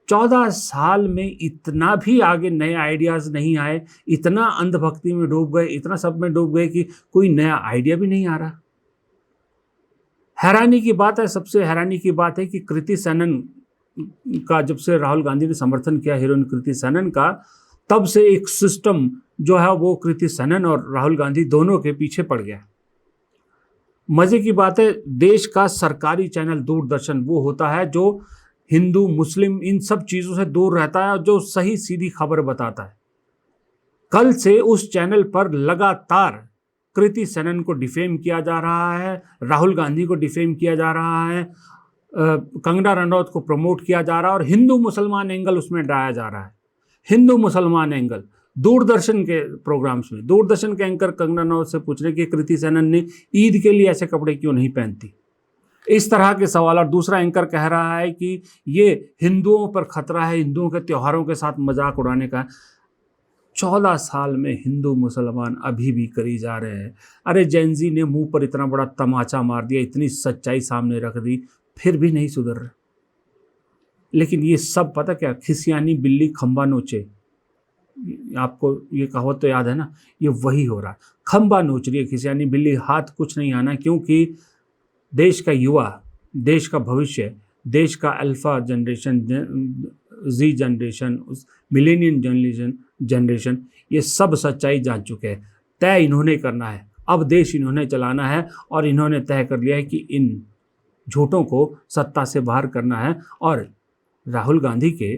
14 साल में इतना भी आगे नए आइडियाज़ नहीं आए, इतना अंधभक्ति में डूब गए, इतना सब में डूब गए कि कोई नया आइडिया भी नहीं आ रहा। हैरानी की बात है, सबसे हैरानी की बात है कि कृति सेनन का जब से राहुल गांधी ने समर्थन किया, हीरोइन कृति सेनन का, तब से एक सिस्टम जो है वो कृति सेनन और राहुल गांधी दोनों के पीछे पड़ गया। मजे की बात है, देश का सरकारी चैनल दूरदर्शन वो होता है जो हिंदू मुस्लिम इन सब चीज़ों से दूर रहता है और जो सही सीधी खबर बताता है। कल से उस चैनल पर लगातार कृति सेनन को डिफेम किया जा रहा है, राहुल गांधी को डिफेम किया जा रहा है, कंगना रनौत को प्रमोट किया जा रहा है और हिंदू मुसलमान एंगल उसमें डाला जा रहा है। हिंदू मुसलमान एंगल दूरदर्शन के प्रोग्राम्स में दूरदर्शन के एंकर कंगना रनौत से पूछ रहे कि कृति सेनन ने ईद के लिए ऐसे कपड़े क्यों नहीं पहनती, इस तरह के सवाल। और दूसरा एंकर कह रहा है कि ये हिंदुओं पर खतरा है, हिंदुओं के त्योहारों के साथ मजाक उड़ाने का। 14 साल में हिंदू मुसलमान अभी भी करी जा रहे हैं। अरे जेनजी ने मुंह पर इतना बड़ा तमाचा मार दिया, इतनी सच्चाई सामने रख दी, फिर भी नहीं सुधर रहे। लेकिन ये सब पता क्या, खिसियानी बिल्ली खंबा नोचे, आपको ये कहावत तो याद है ना, ये वही हो रहा है। खंबा नोच रही है खिसियानी बिल्ली, हाथ कुछ नहीं आना, क्योंकि देश का युवा, देश का भविष्य, देश का अल्फा जनरेशन, जी जनरेशन, मिलेनियम जनरेशन, ये सब सच्चाई जान चुके हैं। तय इन्होंने करना है, अब देश इन्होंने चलाना है और इन्होंने तय कर लिया है कि इन झूठों को सत्ता से बाहर करना है। और राहुल गांधी के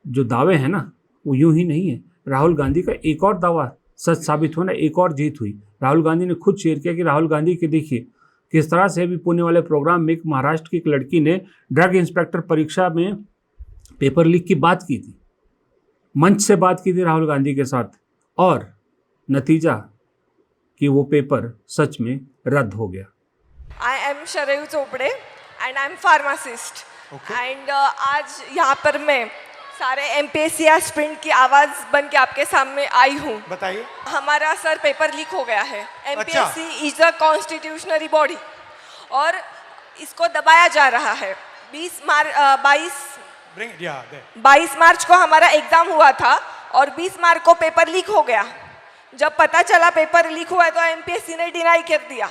जो दावे हैं ना, वो यूं ही नहीं है। राहुल गांधी का एक और दावा सच साबित होना, एक और जीत हुई। राहुल गांधी ने खुद शेयर किया कि राहुल गांधी के देखिए किस तरह से भी पुणे वाले प्रोग्राम में एक महाराष्ट्र की एक लड़की ने ड्रग इंस्पेक्टर परीक्षा में पेपर लीक की बात की थी, मंच से बात की थी राहुल गांधी के साथ, और नतीजा कि वो पेपर सच में रद्द हो गया। I am Sharayu Chopde and I am pharmacist and आज यहाँ पर मैं सारे एमपीएससी एस्पिरेंट की आवाज़ बन के आपके सामने आई हूँ। बताइए। हमारा सर पेपर लीक हो गया है। एमपीएससी इज अ कॉन्स्टिट्यूशनरी बॉडी और इसको दबाया जा रहा है। 22 मार्च को हमारा एग्ज़ाम हुआ था और 20 मार्च को पेपर लीक हो गया। जब पता चला पेपर लीक हुआ है तो एमपीएससी ने डिनाई कर दिया।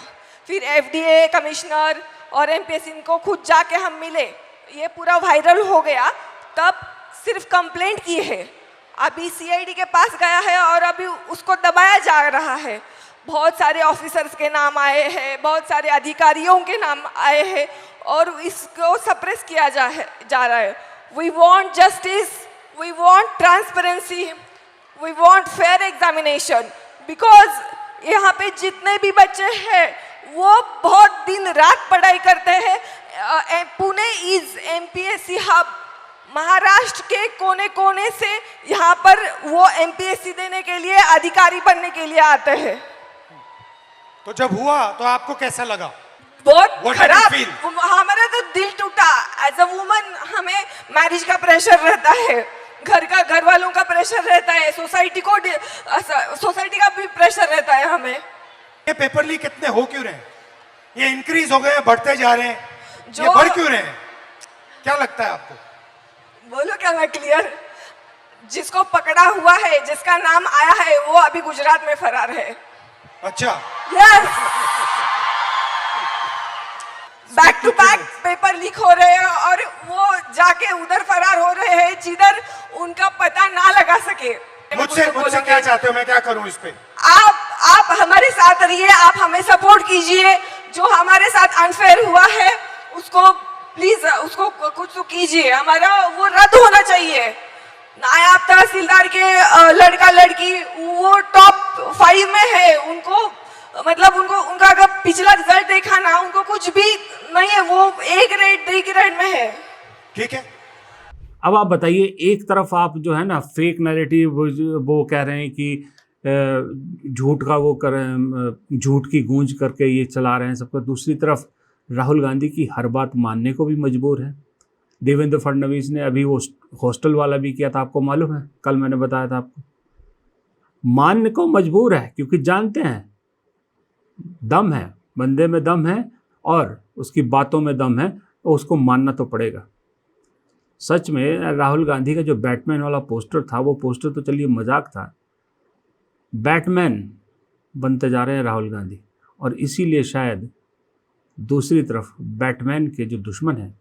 फिर एफडीए कमिश्नर और एमपीएससी को खुद जाके हम मिले, ये पूरा वायरल हो गया। तब सिर्फ कंप्लेंट की है, अभी सीआईडी के पास गया है और अभी उसको दबाया जा रहा है। बहुत सारे ऑफिसर्स के नाम आए हैं, बहुत सारे अधिकारियों के नाम आए हैं और इसको सप्रेस किया जा रहा है। We want justice, we want transparency, we want fair examination, because यहाँ पे जितने भी बच्चे हैं वो बहुत दिन रात पढ़ाई करते हैं। Pune is MPSC hub. Maharashtra के कोने कोने से यहाँ पर वो एमपीएससी देने के लिए, अधिकारी बनने के लिए आते हैं। तो जब हुआ तो आपको कैसा लगा? बहुत खराब। हमारा तो दिल टूटा। एज अ वुमन हमें मैरिज का प्रेशर रहता है, घर वालों का प्रेशर रहता है, सोसाइटी का भी प्रेशर रहता है हमें। ये पेपर लीक कितने हो क्यों रहे हैं? ये इंक्रीज हो गए, बढ़ते जा रहे हैं, ये बढ़ क्यों रहे हैं? क्या लगता है आपको? बोलो क्या मैं क्लियर? जिसको पकड़ा हुआ है, जिसका नाम आया है, वो अभी गुजरात में फरार है। अच्छा। Yes. Back to back paper leak हो रहे हैं और वो जाके उधर फरार हो रहे हैं जिधर उनका पता ना लगा सके। मुझसे क्या चाहते हो? मैं क्या करूं इस पे? आप हमारे साथ रहिए, आप हमें सपोर्ट कीजिए। जो हमारे साथ अनफेयर हुआ है उसको प्लीज, उसको कुछ तो कीजिए। हमारा वो रद्द होना चाहिए। नायब तहसीलदार के लड़का लड़की वो टॉप 5 में है, उनको मतलब उनका अगर पिछला रिजल्ट देखा ना, उनको कुछ भी नहीं है, वो A ग्रेड में है। ठीक है। अब आप बताइए, एक तरफ आप जो है ना फेक नैरेटिव वो कह रहे हैं कि झूठ का वो कर, झूठ की गूंज करके ये चला रहे हैं सबको, दूसरी तरफ राहुल गांधी की हर बात मानने को भी मजबूर है। देवेंद्र फडणवीस ने अभी वो हॉस्टल वाला भी किया था, आपको मालूम है, कल मैंने बताया था आपको। मानने को मजबूर है क्योंकि जानते हैं दम है, बंदे में दम है और उसकी बातों में दम है, तो उसको मानना तो पड़ेगा। सच में राहुल गांधी का जो बैटमैन वाला पोस्टर था, वो पोस्टर तो चलिए मजाक था, बैटमैन बनते जा रहे हैं राहुल गांधी। और इसीलिए शायद दूसरी तरफ बैटमैन के जो दुश्मन हैं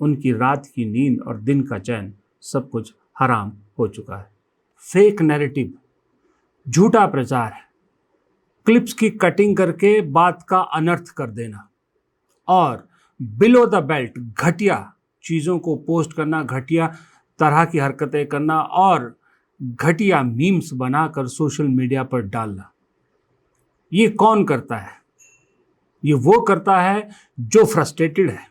उनकी रात की नींद और दिन का चैन सब कुछ हराम हो चुका है। फेक नैरेटिव, झूठा प्रचार, क्लिप्स की कटिंग करके बात का अनर्थ कर देना और बिलो द बेल्ट घटिया चीज़ों को पोस्ट करना, घटिया तरह की हरकतें करना और घटिया मीम्स बनाकर सोशल मीडिया पर डालना, ये कौन करता है? ये वो करता है जो फ्रस्ट्रेटेड है,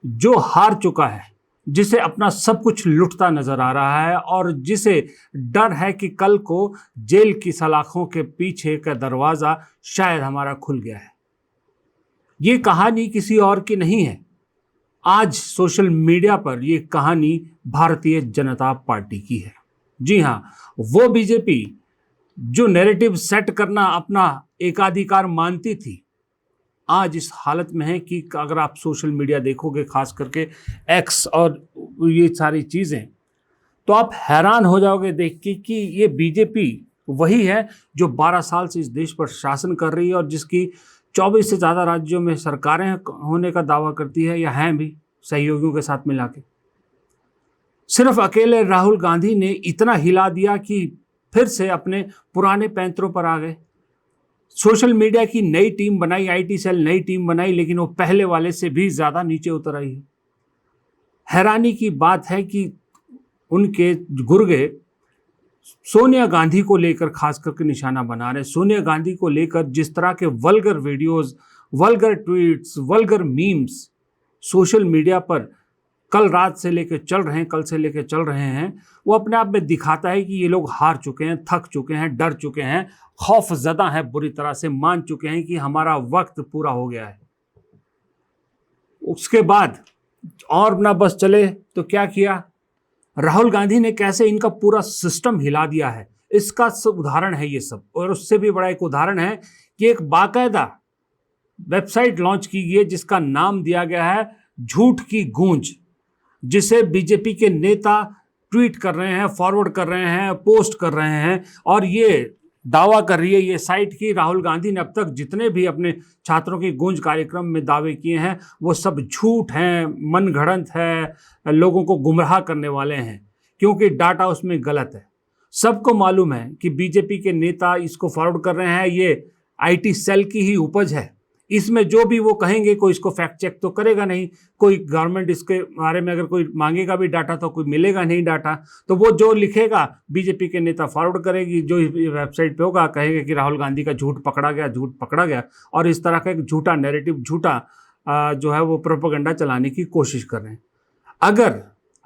जो हार चुका है, जिसे अपना सब कुछ लुटता नजर आ रहा है और जिसे डर है कि कल को जेल की सलाखों के पीछे का दरवाज़ा शायद हमारा खुल गया है। ये कहानी किसी और की नहीं है। आज सोशल मीडिया पर ये कहानी भारतीय जनता पार्टी की है। जी हाँ, वो बीजेपी जो नैरेटिव सेट करना अपना एकाधिकार मानती थी, आज इस हालत में है कि अगर आप सोशल मीडिया देखोगे, खास करके एक्स और ये सारी चीज़ें, तो आप हैरान हो जाओगे देख के कि ये बीजेपी वही है जो 12 साल से इस देश पर शासन कर रही है और जिसकी 24 से ज़्यादा राज्यों में सरकारें होने का दावा करती है या हैं भी सहयोगियों के साथ मिला के। सिर्फ अकेले राहुल गांधी ने इतना हिला दिया कि फिर से अपने पुराने पैंतरों पर आ गए। सोशल मीडिया की नई टीम बनाई, आईटी सेल नई टीम बनाई, लेकिन वो पहले वाले से भी ज़्यादा नीचे उतर आई है। हैरानी की बात है कि उनके गुर्गे सोनिया गांधी को लेकर खास करके निशाना बना रहे। सोनिया गांधी को लेकर जिस तरह के vulgar videos, vulgar tweets, vulgar memes social media पर कल रात से लेकर चल रहे हैं, कल से लेकर चल रहे हैं, वो अपने आप में दिखाता है कि ये लोग हार चुके हैं, थक चुके हैं, डर चुके हैं, खौफजदा हैं, बुरी तरह से मान चुके हैं कि हमारा वक्त पूरा हो गया है। उसके बाद और ना बस चले तो क्या किया, राहुल गांधी ने कैसे इनका पूरा सिस्टम हिला दिया है, इसका सब उदाहरण है ये सब। और उससे भी बड़ा एक उदाहरण है कि एक बाकायदा वेबसाइट लॉन्च की गई है जिसका नाम दिया गया है झूठ की गूंज, जिसे बीजेपी के नेता ट्वीट कर रहे हैं, फॉरवर्ड कर रहे हैं, पोस्ट कर रहे हैं और ये दावा कर रही है ये साइट कि राहुल गांधी ने अब तक जितने भी अपने छात्रों की गूंज कार्यक्रम में दावे किए हैं वो सब झूठ हैं, मनगढ़ंत है, लोगों को गुमराह करने वाले हैं, क्योंकि डाटा उसमें गलत है। सबको मालूम है कि बीजेपी के नेता इसको फॉरवर्ड कर रहे हैं, ये आईटी सेल की ही उपज है। इसमें जो भी वो कहेंगे कोई इसको फैक्ट चेक तो करेगा नहीं, कोई गवर्नमेंट इसके बारे में अगर कोई मांगेगा भी डाटा तो कोई मिलेगा नहीं डाटा, तो वो जो लिखेगा बीजेपी के नेता फॉरवर्ड करेगी, जो वेबसाइट पे होगा कहेगा कि राहुल गांधी का झूठ पकड़ा गया, झूठ पकड़ा गया, और इस तरह का एक झूठा नैरेटिव, झूठा जो है वो प्रोपेगेंडा चलाने की कोशिश कर रहे हैं।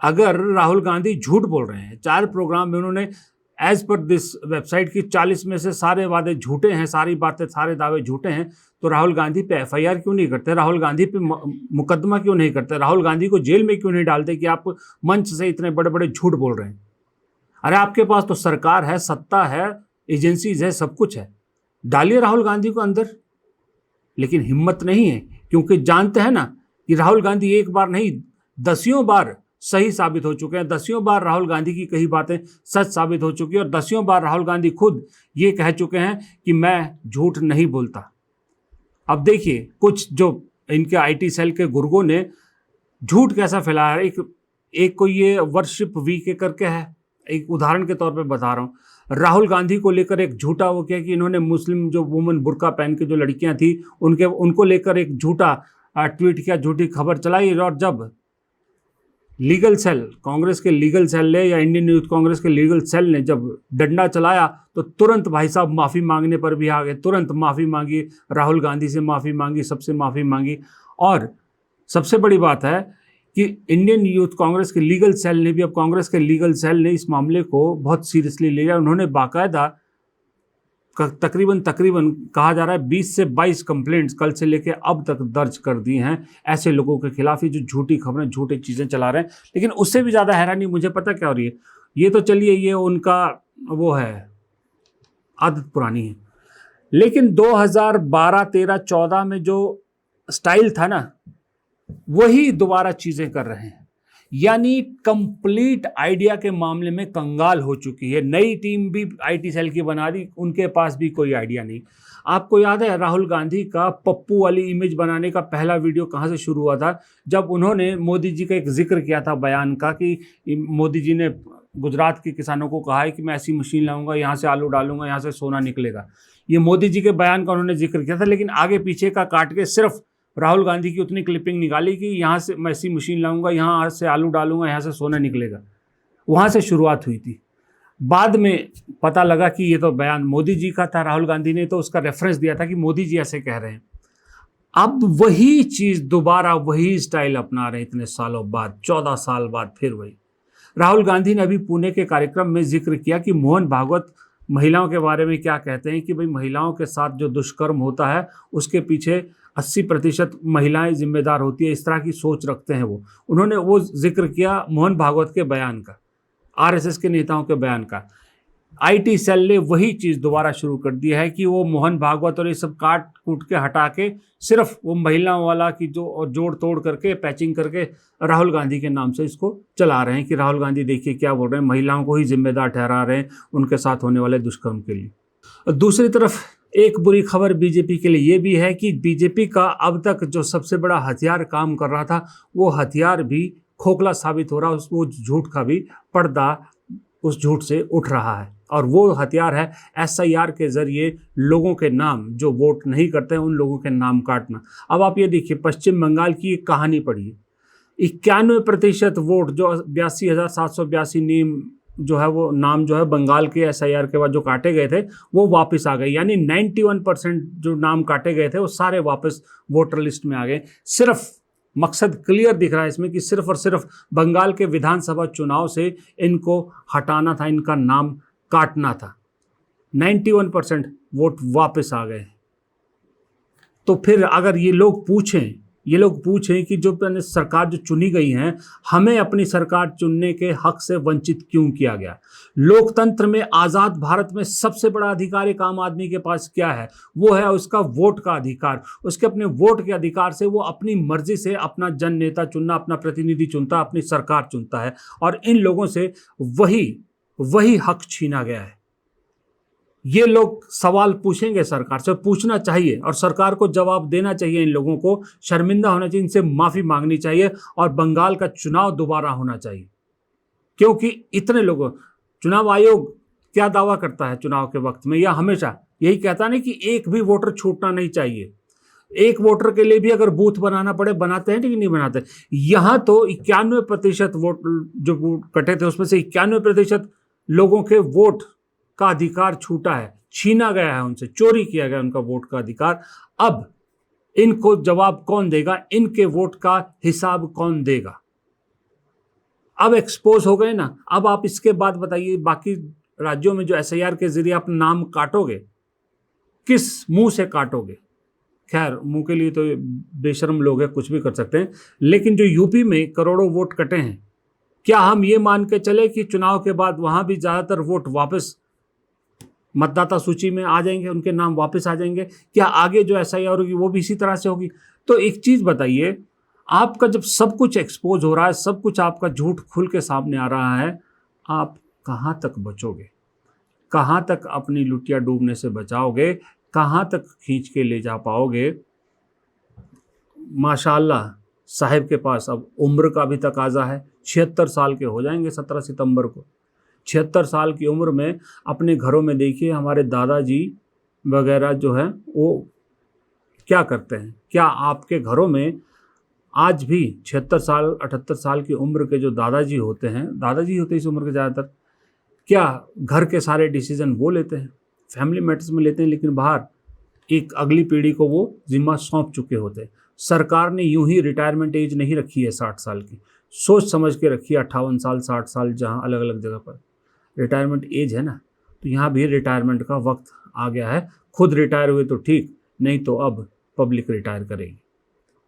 अगर राहुल गांधी झूठ बोल रहे हैं, 4 प्रोग्राम में उन्होंने एज पर दिस वेबसाइट की 40 में से सारे वादे झूठे हैं, सारी बातें, सारे दावे झूठे हैं, तो राहुल गांधी पे एफआईआर क्यों नहीं करते, राहुल गांधी पे मुकदमा क्यों नहीं करते, राहुल गांधी को जेल में क्यों नहीं डालते कि आप मंच से इतने बड़े बड़े झूठ बोल रहे हैं। अरे आपके पास तो सरकार है, सत्ता है, एजेंसीज है, सब कुछ है, डालिए राहुल गांधी को अंदर। लेकिन हिम्मत नहीं है, क्योंकि जानते हैं ना कि राहुल गांधी एक बार नहीं 10 बार सही साबित हो चुके हैं, 10 बार राहुल गांधी की कही बातें सच साबित हो चुकी है और 10 बार राहुल गांधी खुद ये कह चुके हैं कि मैं झूठ नहीं बोलता। अब देखिए कुछ जो इनके आईटी सेल के गुर्गों ने झूठ कैसा फैलाया है। एक कोई ये वर्शिप वीके करके है, एक उदाहरण के तौर पे बता रहा हूँ। राहुल गांधी को लेकर एक झूठा वो किया कि इन्होंने मुस्लिम जो वुमेन बुर्का पहन के जो लड़कियां थी उनको लेकर एक झूठा ट्वीट किया, झूठी खबर चलाई, और जब लीगल सेल, कांग्रेस के लीगल सेल ने या इंडियन यूथ कांग्रेस के लीगल सेल ने जब डंडा चलाया तो तुरंत भाई साहब माफ़ी मांगने पर भी आ गए, तुरंत माफ़ी मांगी, राहुल गांधी से माफ़ी मांगी, सबसे माफ़ी मांगी। और सबसे बड़ी बात है कि इंडियन यूथ कांग्रेस के लीगल सेल ने भी, अब कांग्रेस के लीगल सेल ने इस मामले को बहुत सीरियसली लिया। उन्होंने बाकायदा तकरीबन कहा जा रहा है 20 से 22 कंप्लेंट्स कल से लेके अब तक दर्ज कर दी हैं ऐसे लोगों के खिलाफ ही जो झूठी खबरें, झूठी चीज़ें चला रहे हैं। लेकिन उससे भी ज़्यादा हैरानी मुझे पता क्या हो रही है, ये तो चलिए ये उनका वो है, आदत पुरानी है, लेकिन 2012, 13, 14 में जो स्टाइल था ना, वही दोबारा चीज़ें कर रहे हैं। यानी कंप्लीट आइडिया के मामले में कंगाल हो चुकी है। नई टीम भी आईटी सेल की बना दी, उनके पास भी कोई आइडिया नहीं। आपको याद है राहुल गांधी का पप्पू वाली इमेज बनाने का पहला वीडियो कहाँ से शुरू हुआ था? जब उन्होंने मोदी जी का एक जिक्र किया था बयान का कि मोदी जी ने गुजरात के किसानों को कहा है कि मैं ऐसी मशीन लाऊंगा, यहाँ से आलू डालूंगा, यहाँ से सोना निकलेगा। ये मोदी जी के बयान का उन्होंने जिक्र किया था, लेकिन आगे पीछे का काट के सिर्फ राहुल गांधी की उतनी क्लिपिंग निकाली कि यहाँ से मैं ऐसी मशीन लाऊंगा, यहाँ से आलू डालूंगा, यहाँ से सोना निकलेगा। वहाँ से शुरुआत हुई थी। बाद में पता लगा कि ये तो बयान मोदी जी का था, राहुल गांधी ने तो उसका रेफरेंस दिया था कि मोदी जी ऐसे कह रहे हैं। अब वही चीज़ दोबारा वही स्टाइल अपना रहे इतने सालों बाद, 14 साल बाद फिर वही। राहुल गांधी ने अभी पुणे के कार्यक्रम में जिक्र किया कि मोहन भागवत महिलाओं के बारे में क्या कहते हैं कि भाई महिलाओं के साथ जो दुष्कर्म होता है उसके पीछे 80% महिलाएं जिम्मेदार होती है, इस तरह की सोच रखते हैं वो। उन्होंने वो जिक्र किया मोहन भागवत के बयान का, आरएसएस के नेताओं के बयान का। आईटी सेल ने वही चीज़ दोबारा शुरू कर दी है कि वो मोहन भागवत और ये सब काट कूट के हटा के सिर्फ वो महिलाओं वाला की जो जोड़ तोड़ करके पैचिंग करके राहुल गांधी के नाम से इसको चला रहे हैं कि राहुल गांधी देखिए क्या बोल रहे हैं, महिलाओं को ही जिम्मेदार ठहरा रहे हैं उनके साथ होने वाले दुष्कर्म के लिए। दूसरी तरफ एक बुरी खबर बीजेपी के लिए ये भी है कि बीजेपी का अब तक जो सबसे बड़ा हथियार काम कर रहा था वो हथियार भी खोखला साबित हो रहा है, वो झूठ का भी पर्दा उस झूठ से उठ रहा है। और वो हथियार है एसआईआर के जरिए लोगों के नाम, जो वोट नहीं करते हैं उन लोगों के नाम काटना। अब आप ये देखिए पश्चिम बंगाल की एक कहानी पढ़िए, 91% वोट जो 82,782 नीम जो है वो नाम जो है बंगाल के एसआईआर के बाद जो काटे गए थे वो वापस आ गए। यानी 91% जो नाम काटे गए थे वो सारे वापस वोटर लिस्ट में आ गए। सिर्फ मकसद क्लियर दिख रहा है इसमें कि सिर्फ और सिर्फ बंगाल के विधानसभा चुनाव से इनको हटाना था, इनका नाम काटना था। 91% वोट वापस आ गए। तो फिर अगर ये लोग पूछें कि जो सरकार जो चुनी गई है, हमें अपनी सरकार चुनने के हक से वंचित क्यों किया गया? लोकतंत्र में, आज़ाद भारत में सबसे बड़ा अधिकार एक आम आदमी के पास क्या है? वो है उसका वोट का अधिकार। उसके अपने वोट के अधिकार से वो अपनी मर्जी से अपना जन नेता चुनना, अपना प्रतिनिधि चुनता, अपनी सरकार चुनता है। और इन लोगों से वही हक छीना गया है। ये लोग सवाल पूछेंगे सरकार से, पूछना चाहिए और सरकार को जवाब देना चाहिए। इन लोगों को शर्मिंदा होना चाहिए, इनसे माफ़ी मांगनी चाहिए और बंगाल का चुनाव दोबारा होना चाहिए। क्योंकि इतने लोगों, चुनाव आयोग क्या दावा करता है चुनाव के वक्त में, या हमेशा यही कहता नहीं कि एक भी वोटर छूटना नहीं चाहिए। एक वोटर के लिए भी अगर बूथ बनाना पड़े बनाते हैं, लेकिन नहीं बनाते। यहाँ तो 91% वोट जो वोट कटे थे उसमें से 91% लोगों के वोट का अधिकार छूटा है, छीना गया है उनसे, चोरी किया गया उनका वोट का अधिकार। अब इनको जवाब कौन देगा? इनके वोट का हिसाब कौन देगा? अब एक्सपोज हो गए ना। अब आप इसके बाद बताइए बाकी राज्यों में जो एसआईआर के जरिए आप नाम काटोगे, किस मुंह से काटोगे? खैर, मुंह के लिए तो बेशर्म लोग हैं, कुछ भी कर सकते हैं। लेकिन जो यूपी में करोड़ों वोट कटे हैं, क्या हम ये मान के चले कि चुनाव के बाद वहां भी ज़्यादातर वोट वापस मतदाता सूची में आ जाएंगे, उनके नाम वापस आ जाएंगे? क्या आगे जो एसआईआर होगी वो भी इसी तरह से होगी? तो एक चीज़ बताइए, आपका जब सब कुछ एक्सपोज हो रहा है, सब कुछ आपका झूठ खुल के सामने आ रहा है, आप कहाँ तक बचोगे? कहाँ तक अपनी लुटिया डूबने से बचाओगे? कहाँ तक खींच के ले जा पाओगे? माशाल्लाह साहिब के पास अब उम्र का भी तकाजा है। 76 साल के हो जाएंगे 17 सितंबर को। 76 साल की उम्र में अपने घरों में देखिए हमारे दादाजी वगैरह जो है वो क्या करते हैं। क्या आपके घरों में आज भी 76 साल 78 साल की उम्र के जो दादाजी होते हैं, दादाजी होते हैं इस उम्र के ज़्यादातर, क्या घर के सारे डिसीजन वो लेते हैं? फैमिली मैटर्स में लेते हैं, लेकिन बाहर एक अगली पीढ़ी को वो जिम्मा सौंप चुके होते हैं। सरकार ने यूं ही रिटायरमेंट एज नहीं रखी है 60 साल की, सोच समझ के रखी है 58 साल 60 साल, जहां अलग अलग जगह पर रिटायरमेंट एज है ना, तो यहाँ भी रिटायरमेंट का वक्त आ गया है। खुद रिटायर हुए तो ठीक, नहीं तो अब पब्लिक रिटायर करेगी।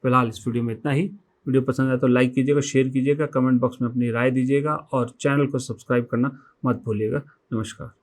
फिलहाल इस वीडियो में इतना ही। वीडियो पसंद आए तो लाइक कीजिएगा, शेयर कीजिएगा, कमेंट बॉक्स में अपनी राय दीजिएगा और चैनल को सब्सक्राइब करना मत भूलिएगा। नमस्कार।